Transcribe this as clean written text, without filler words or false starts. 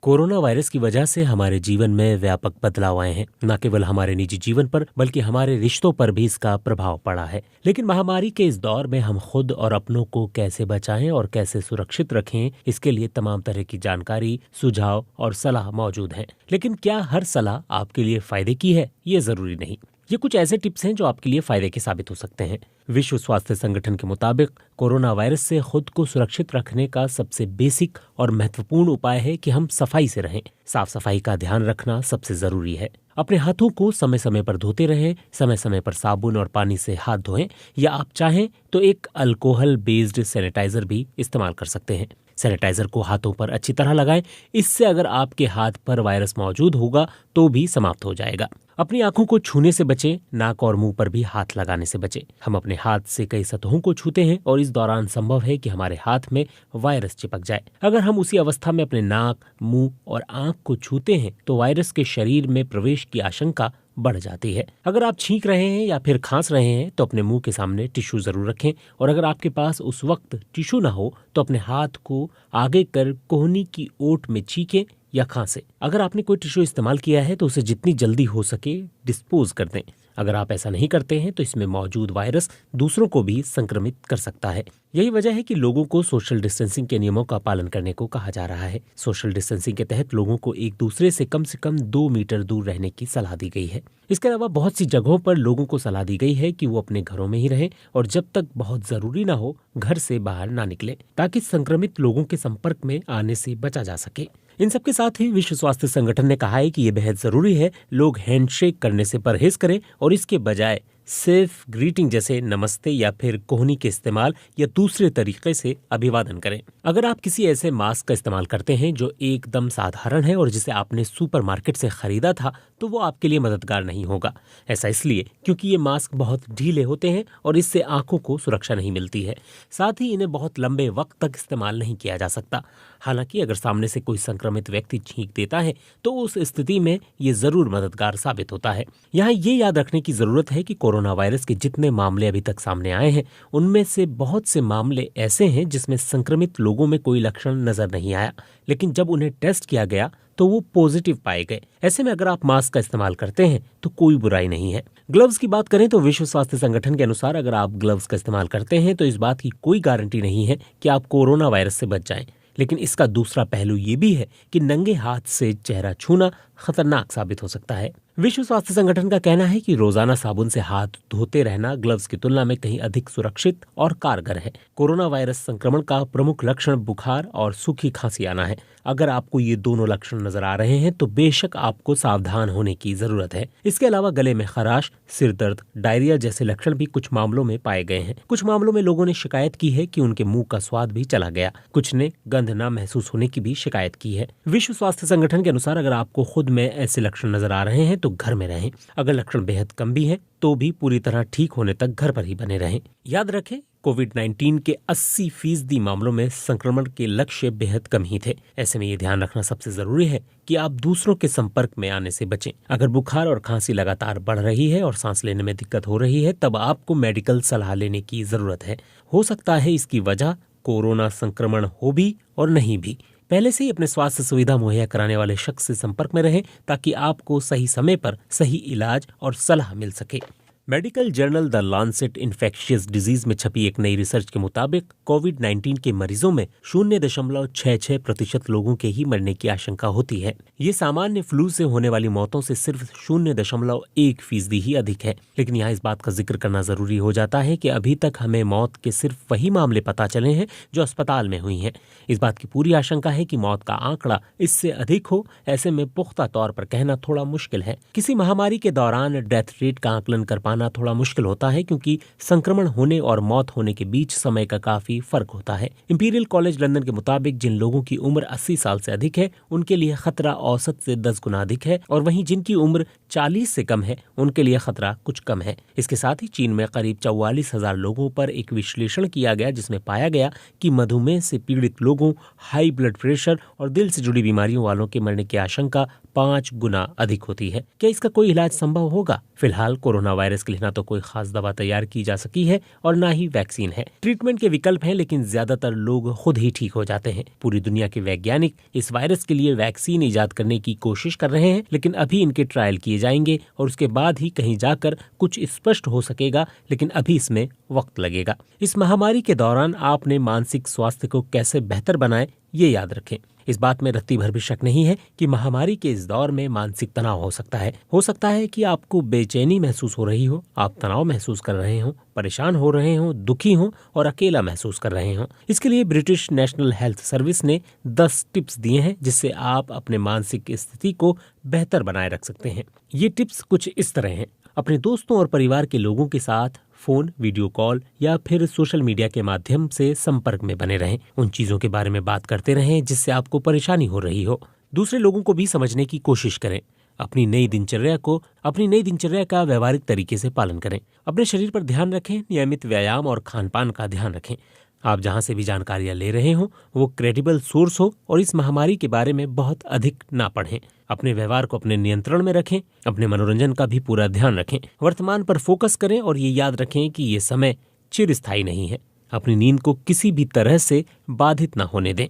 Corona virus की वजह से हमारे जीवन में व्यापक बदलाव आए हैं। न केवल हमारे निजी जीवन पर बल्कि हमारे रिश्तों पर भी इसका प्रभाव पड़ा है। लेकिन महामारी के इस दौर में हम खुद और अपनों को कैसे बचाएं और कैसे सुरक्षित रखें, इसके लिए तमाम तरह की जानकारी, सुझाव और सलाह मौजूद हैं। लेकिन क्या हर सलाह आपके लिए फायदे की है? ये जरूरी नहीं। ये कुछ ऐसे टिप्स हैं जो आपके लिए फायदे के साबित हो सकते हैं। विश्व स्वास्थ्य संगठन के मुताबिक कोरोना वायरस से खुद को सुरक्षित रखने का सबसे बेसिक और महत्वपूर्ण उपाय है कि हम सफाई से रहें। साफ सफाई का ध्यान रखना सबसे जरूरी है। अपने हाथों को समय समय पर धोते रहें, समय समय पर साबुन और पानी से हाथ धोएं, या आप चाहें तो एक अल्कोहल बेस्ड सैनिटाइजर भी इस्तेमाल कर सकते हैं। सैनिटाइजर को हाथों पर अच्छी तरह लगाएं। इससे अगर आपके हाथ पर वायरस मौजूद होगा तो भी समाप्त हो जाएगा। अपनी आंखों को छूने से बचें, नाक और मुंह पर भी हाथ लगाने से बचें। हम अपने हाथ से कई सतहों को छूते हैं और इस दौरान संभव है कि हमारे हाथ में वायरस चिपक जाए। अगर हम उसी अवस्था में अपने नाक, मुंह और आंख को छूते हैं तो वायरस के शरीर में प्रवेश की आशंका बढ़ जाती है। अगर आप छींक रहे हैं या फिर खांस रहे हैं तो अपने मुंह के सामने टिश्यू जरूर रखें, और अगर आपके पास उस वक्त टिश्यू ना हो तो अपने हाथ को आगे कर कोहनी की ओट में छींकें या खांसे। अगर आपने कोई टिश्यू इस्तेमाल किया है तो उसे जितनी जल्दी हो सके डिस्पोज कर दें। अगर आप ऐसा नहीं करते हैं तो इसमें मौजूद वायरस दूसरों को भी संक्रमित कर सकता है। यही वजह है कि लोगों को सोशल डिस्टेंसिंग के नियमों का पालन करने को कहा जा रहा है। सोशल डिस्टेंसिंग के तहत लोगों को एक दूसरे से कम 2 मीटर दूर रहने की सलाह दी गई है। इसके अलावा बहुत सी जगहों पर लोगों को सलाह दी गई है कि वो अपने घरों में ही रहें और जब तक बहुत जरूरी ना हो घर से बाहर ना निकलें, ताकि संक्रमित लोगों के संपर्क में आने से बचा जा सके। इन सबके साथ ही विश्व स्वास्थ्य संगठन ने कहा है कि ये बेहद जरूरी है लोग हैंडशेक करने से परहेज करें और इसके बजाय सिर्फ ग्रीटिंग जैसे नमस्ते या फिर कोहनी के इस्तेमाल या दूसरे तरीके से अभिवादन करें। अगर आप किसी ऐसे मास्क का इस्तेमाल करते हैं जो एकदम साधारण है और जिसे आपने सुपरमार्केट से खरीदा था, तो वो आपके लिए मददगार नहीं होगा। ऐसा इसलिए क्योंकि ये मास्क बहुत ढीले होते हैं और इससे आंखों को सुरक्षा नहीं मिलती है। साथ ही इन्हें बहुत लंबे वक्त तक इस्तेमाल नहीं किया जा सकता। हालांकि अगर सामने से कोई संक्रमित व्यक्ति छींक देता है तो उस स्थिति में ये जरूर मददगार साबित होता है। यहाँ ये याद रखने की जरूरत है कि कोरोना वायरस के जितने मामले अभी तक सामने आए हैं उनमें से बहुत से मामले ऐसे हैं जिसमें संक्रमित लोगों में कोई लक्षण नजर नहीं आया, लेकिन जब उन्हें टेस्ट किया गया तो वो पॉजिटिव पाए गए। ऐसे में अगर आप मास्क का इस्तेमाल करते हैं तो कोई बुराई नहीं है। ग्लव्स की बात करें तो विश्व स्वास्थ्य संगठन के अनुसार अगर आप ग्लव्स का इस्तेमाल करते हैं तो इस बात की कोई गारंटी नहीं है कि आप कोरोना वायरस से बच जाएं। लेकिन इसका दूसरा पहलू ये भी है कि नंगे हाथ से चेहरा छूना खतरनाक साबित हो सकता है। विश्व स्वास्थ्य संगठन का कहना है कि रोजाना साबुन से हाथ धोते रहना ग्लव्स की तुलना में कहीं अधिक सुरक्षित और कारगर है। कोरोना वायरस संक्रमण का प्रमुख लक्षण बुखार और सूखी खांसी आना है। अगर आपको ये दोनों लक्षण नजर आ रहे हैं तो बेशक आपको सावधान होने की जरूरत है। इसके अलावा गले में खराश, सिर दर्द, डायरिया जैसे लक्षण भी कुछ मामलों में पाए गए हैं। कुछ मामलों में लोगों ने शिकायत की है कि उनके मुंह का स्वाद भी चला गया। कुछ ने गंध न महसूस होने की भी शिकायत की है। विश्व स्वास्थ्य संगठन के अनुसार अगर आपको खुद में ऐसे लक्षण नजर आ रहे हैं तो घर में रहें। अगर लक्षण बेहद कम भी हैं तो भी पूरी तरह ठीक होने तक घर पर ही बने रहें। याद रखें, कोविड-19 के 80% मामलों में संक्रमण के लक्ष्य बेहद कम ही थे। ऐसे में ये ध्यान रखना सबसे जरूरी है कि आप दूसरों के संपर्क में आने से बचें। अगर बुखार और खांसी लगातार बढ़ रही है और सांस लेने में दिक्कत हो रही है तब आपको मेडिकल सलाह लेने की जरूरत है। हो सकता है इसकी वजह कोरोना संक्रमण हो भी और नहीं भी। पहले से ही अपने स्वास्थ्य सुविधा मुहैया कराने वाले शख्स से संपर्क में रहें ताकि आपको सही समय पर सही इलाज और सलाह मिल सके। Medical journal the Lancet infectious disease में छपी एक नई रिसर्च के मुताबिक कोविड-19 के मरीजों में 0.66% लोगों के ही मरने की आशंका होती है। ये सामान्य फ्लू से होने वाली मौतों से सिर्फ 0.1% ही अधिक है। लेकिन यहाँ इस बात का जिक्र करना जरूरी हो जाता है कि अभी तक हमें मौत के सिर्फ वही मामले पता चले हैं जो अस्पताल में हुई हैं। इस बात की पूरी आशंका है कि मौत का आंकड़ा इससे अधिक हो। ऐसे में पुख्ता तौर पर कहना थोड़ा मुश्किल है। किसी महामारी के दौरान डेथ रेट का आकलन कर पाना थोड़ा मुश्किल होता है क्योंकि संक्रमण होने और मौत होने के बीच समय का काफी फर्क होता है। इंपीरियल कॉलेज लंदन के मुताबिक जिन लोगों की उम्र 80 साल से अधिक है उनके लिए खतरा औसत से 10 गुना अधिक है, और वहीं जिनकी उम्र 40 से कम है उनके लिए खतरा कुछ कम है। इसके साथ ही चीन में करीब 44,000 लोगों पर एक विश्लेषण किया गया जिसमें पाया गया कि मधुमेह से पीड़ित लोगों, हाई ब्लड प्रेशर और दिल से जुड़ी बीमारियों वालों के मरने की आशंका 5 गुना अधिक होती है। क्या इसका कोई इलाज संभव होगा? फिलहाल कोरोना वायरस के लिए ना तो कोई खास दवा तैयार की जा सकी है और ना ही वैक्सीन है। ट्रीटमेंट के विकल्प हैं, लेकिन ज्यादातर लोग खुद ही ठीक हो जाते हैं। पूरी दुनिया के वैज्ञानिक इस वायरस के लिए वैक्सीन इजाद करने की कोशिश कर रहे हैं, लेकिन अभी इनके ट्रायल किए जाएंगे और उसके बाद ही कहीं जाकर कुछ स्पष्ट हो सकेगा, लेकिन अभी इसमें वक्त लगेगा। इस महामारी के दौरान आपने मानसिक स्वास्थ्य को कैसे बेहतर बनाए, ये याद रखें। इस बात में रत्ती भर भी शक नहीं है कि महामारी के इस दौर में मानसिक तनाव हो सकता है। हो सकता है कि आपको बेचैनी महसूस हो रही हो, आप तनाव महसूस कर रहे हो, परेशान हो रहे हो, दुखी हो और अकेला महसूस कर रहे हो। इसके लिए ब्रिटिश नेशनल हेल्थ सर्विस ने 10 टिप्स दिए हैं, जिससे आप अपने मानसिक स्थिति को बेहतर बनाए रख सकते हैं। ये टिप्स कुछ इस तरह हैं। अपने दोस्तों और परिवार के लोगों के साथ फोन, वीडियो कॉल या फिर सोशल मीडिया के माध्यम से संपर्क में बने रहें। उन चीजों के बारे में बात करते रहें जिससे आपको परेशानी हो रही हो। दूसरे लोगों को भी समझने की कोशिश करें। अपनी नई दिनचर्या का व्यवहारिक तरीके से पालन करें। अपने शरीर पर ध्यान रखें, नियमित व्यायाम और खान पान का ध्यान रखें। आप जहां से भी जानकारियां ले रहे हो वो क्रेडिबल सोर्स हो और इस महामारी के बारे में बहुत अधिक ना पढ़ें। अपने व्यवहार को अपने नियंत्रण में रखें। अपने मनोरंजन का भी पूरा ध्यान रखें। वर्तमान पर फोकस करें और ये याद रखें कि ये समय चिरस्थायी नहीं है। अपनी नींद को किसी भी तरह से बाधित ना होने दें।